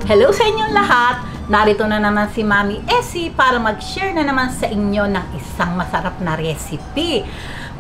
Hello sa inyong lahat! Narito na naman si Mami Essie para mag-share na naman sa inyo ng isang masarap na recipe.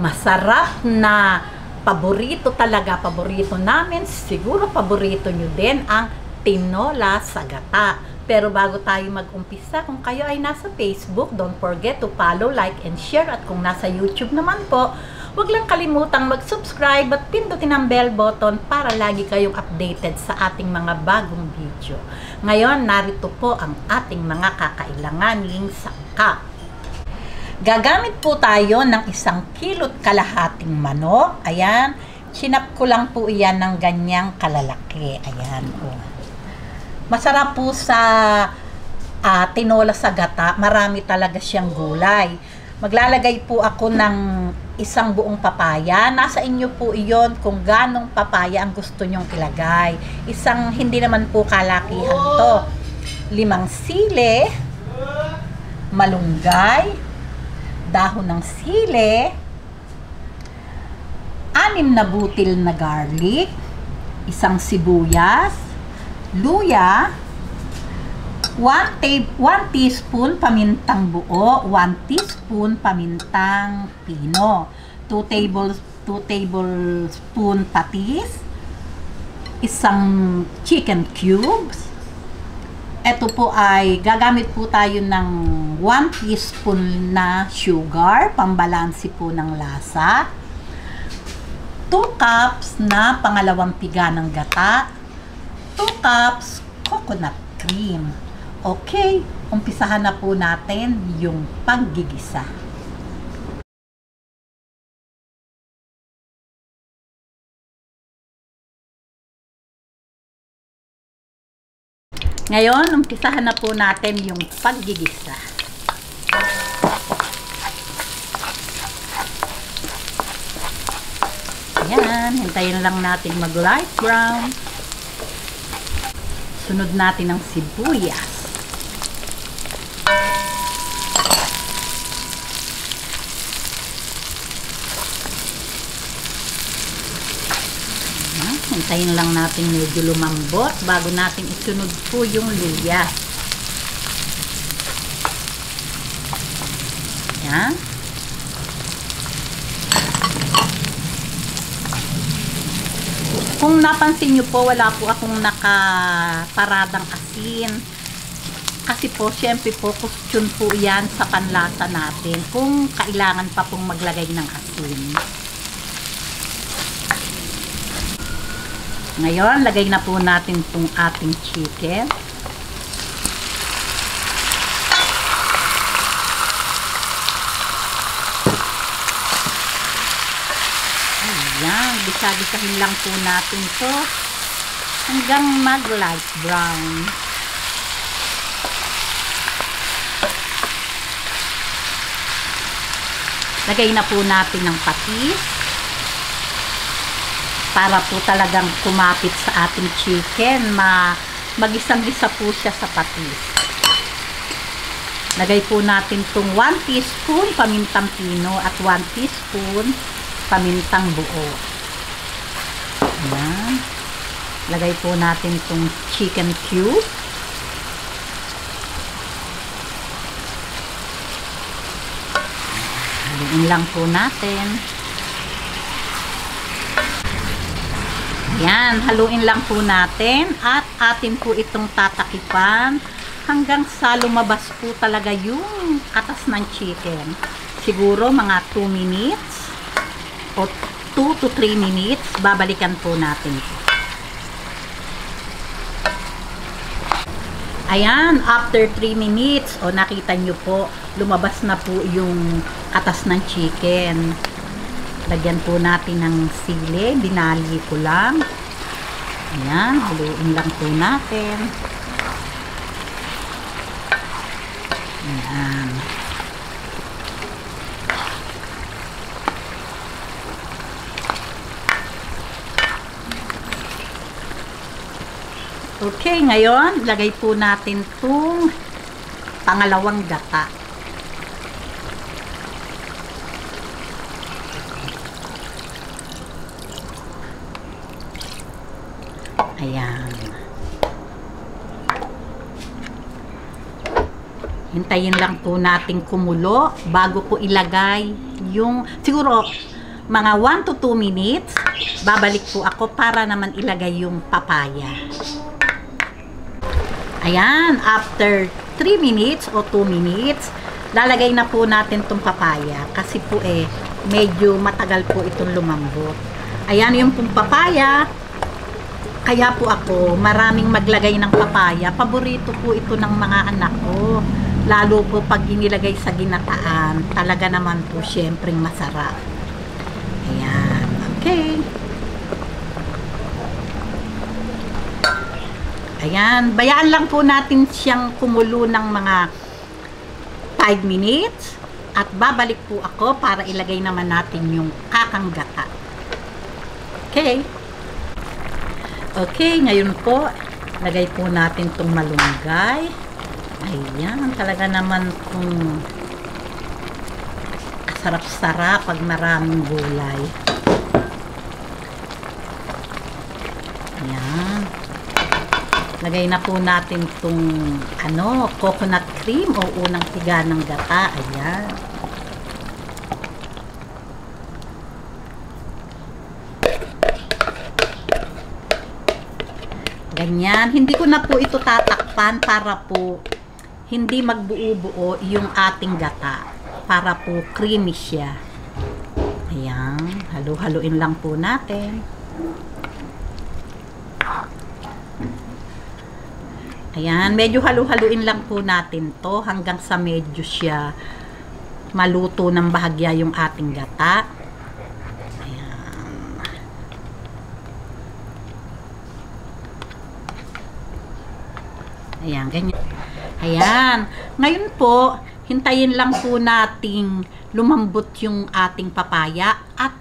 Masarap na paborito talaga, paborito namin, siguro paborito nyo din ang tinola sa gata. Pero bago tayo mag-umpisa, kung kayo ay nasa Facebook, don't forget to follow, like, and share. At kung nasa YouTube naman po, huwag lang kalimutang mag-subscribe at pindutin ang bell button para lagi kayong updated sa ating mga bagong video. Ngayon, narito po ang ating mga kakailanganing sangkap. Gagamit po tayo ng 1 kilo't kalahating manok. Ayan, chinap ko lang po iyan ng ganyang kalalaki. Ayan, oh. Masarap po sa tinola sa gata. Marami talaga siyang gulay. Maglalagay po ako ng 1 buong papaya. Nasa inyo po iyon kung ganong papaya ang gusto nyong ilagay. Hindi naman po kalakihan to. 5 sili, malunggay, dahon ng sili, 6 na butil na garlic, 1 sibuyas, luya, 1 teaspoon pamintang buo, 1 teaspoon pamintang pino, 2 tablespoon patis, 1 chicken cubes. Ito po ay gagamit po tayo ng 1 teaspoon na sugar, pambalansi po ng lasa, 2 cups na pangalawang piga ng gata, 2 cups coconut cream. Okay, umpisahan na po natin yung paggigisa. Ngayon, umpisahan na po natin yung paggigisa. Ayan, hintayin lang natin mag-light brown. Sunod natin ang sibuyas. Hintayin lang natin medyo lumambot bago natin isunod po yung luya. Ayan. Kung napansin nyo po, wala po akong nakaparadang asin. Kasi po, syempre po, question po yan sa panlasa natin. Kung kailangan pa pong maglagay ng asin. Ngayon, lagay na po natin itong ating chicken. Ayan, bisa-bisahin lang po natin ito hanggang mag-light brown. Lagay na po natin ng patis para po talagang kumapit sa ating chicken. Magisang-gisa po siya sa patis. Lagay po natin itong 1 teaspoon pamintang pino at 1 teaspoon pamintang buo. Ayan. Lagay po natin itong chicken cube. Haluin lang po natin. Ayan, haluin lang po natin at atin po itong tatakipan hanggang sa lumabas po talaga yung katas ng chicken. Siguro mga 2 minutes o 2 to 3 minutes, babalikan po natin. Ayan, after 3 minutes, o nakita nyo po, lumabas na po yung katas ng chicken. Lagyan po natin ng sili, binali ko lang. Ayan, haluin lang po natin. Ayan. Okay, ngayon, lagay po natin itong pangalawang gata. Ayan. Hintayin lang po natin kumulo bago po ilagay yung, siguro mga 1 to 2 minutes, babalik po ako para naman ilagay yung papaya. Ayan, after 3 minutes o 2 minutes, lalagay na po natin tong papaya kasi po medyo matagal po itong lumambot. Ayan yung pong papaya. Kaya po ako maraming maglagay ng papaya. Paborito po ito ng mga anak ko. Lalo po pag inilagay sa ginataan, talaga naman po syempreng masarap. Ayan, okay. Ayan, bayaan lang po natin siyang kumulo ng mga 5 minutes. At babalik po ako para ilagay naman natin yung kakanggata. Okay. Okay, ngayon po, lagay po natin itong malunggay. Ayan, talaga naman itong sarap-sarap pag maraming gulay. Ayan. Lagay na po natin itong coconut cream o unang tiga ng gata. Ayan. Ganyan. Hindi ko na po ito tatakpan para po hindi magbuo-buo yung ating gata. Para po creamy siya. Ayan. Halo-haloin lang po natin. Ayan. Medyo halo-haloin lang po natin to hanggang sa medyo siya maluto ng bahagya yung ating gata. Ayan, ganyan. Ayan. Ngayon po, hintayin lang po nating lumambot yung ating papaya at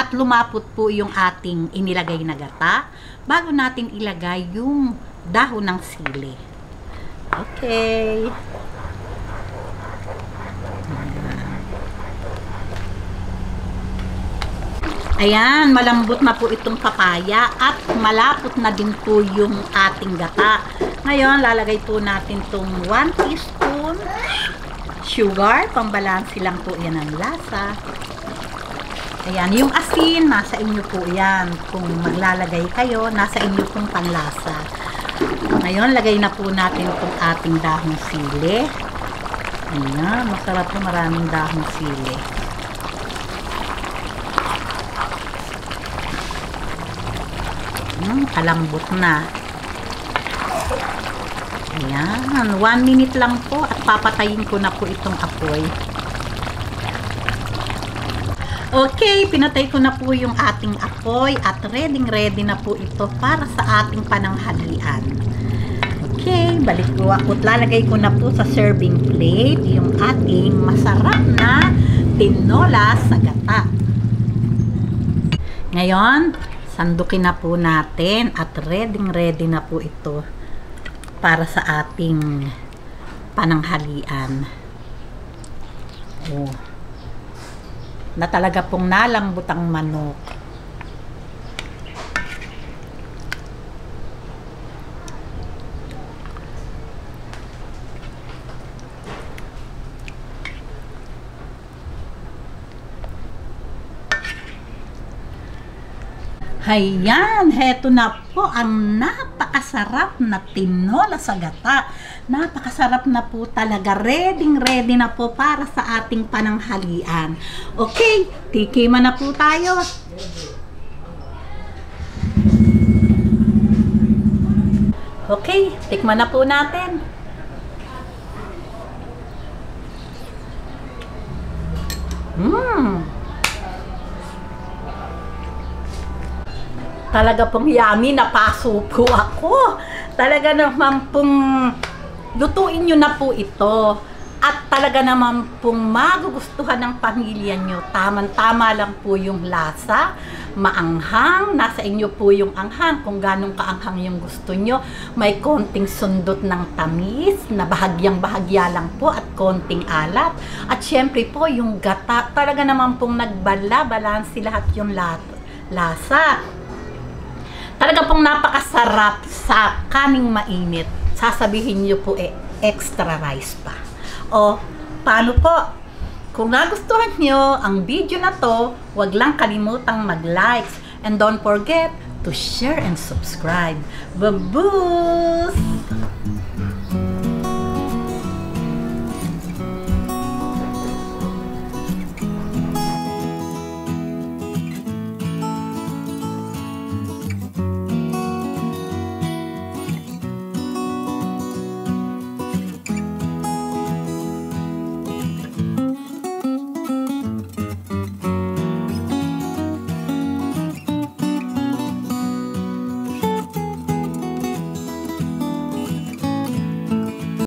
lumapot po yung ating inilagay na gata bago natin ilagay yung dahon ng sili. Okay. Ayan, malambot na po itong papaya at malapot na din po yung ating gata. Ngayon, lalagay po natin itong 1 teaspoon sugar. Pambalansi lang po yan ang lasa. Ayan, yung asin, nasa inyo po yan. Kung maglalagay kayo, nasa inyo pong panlasa. Ngayon, lagay na po natin itong ating dahong sili. Ayan, masarap po, maraming dahong sili. Kalambot na. Ayan, 1 minute lang po at papatayin ko na po itong apoy. Okay, pinatay ko na po yung ating apoy at ready na po ito para sa ating pananghalian. Okay, balik ko ako at lalagay ko na po sa serving plate yung ating masarap na tinola sa gata. Ngayon, sandukin na po natin at ready na po ito para sa ating pananghalian. Oh. Na talaga pong nalambot ang manok. Ayan, heto na po ang napakasarap na tinola sa gata. Napakasarap na po talaga. Ready na po para sa ating pananghalian. Okay, tikiman na po tayo. Okay, tikman na po natin. Talaga pong yummy, napaso po ako. Talaga naman pong lutuin nyo na po ito. At talaga naman pong magugustuhan ng pamilya nyo. Tama-tama lang po yung lasa. Maanghang. Nasa inyo po yung anghang. Kung ganong kaanghang yung gusto nyo. May konting sundot ng tamis. Na bahagyang-bahagya lang po. At konting alat. At syempre po yung gata. Talaga naman pong nagbala-balansi lahat yung lasa. Talaga pong napakasarap sa kaning mainit. Sasabihin nyo po extra rice pa. O, paano po? Kung nagustuhan nyo ang video na to, huwag lang kalimutang mag-likes and don't forget to share and subscribe. Baboos!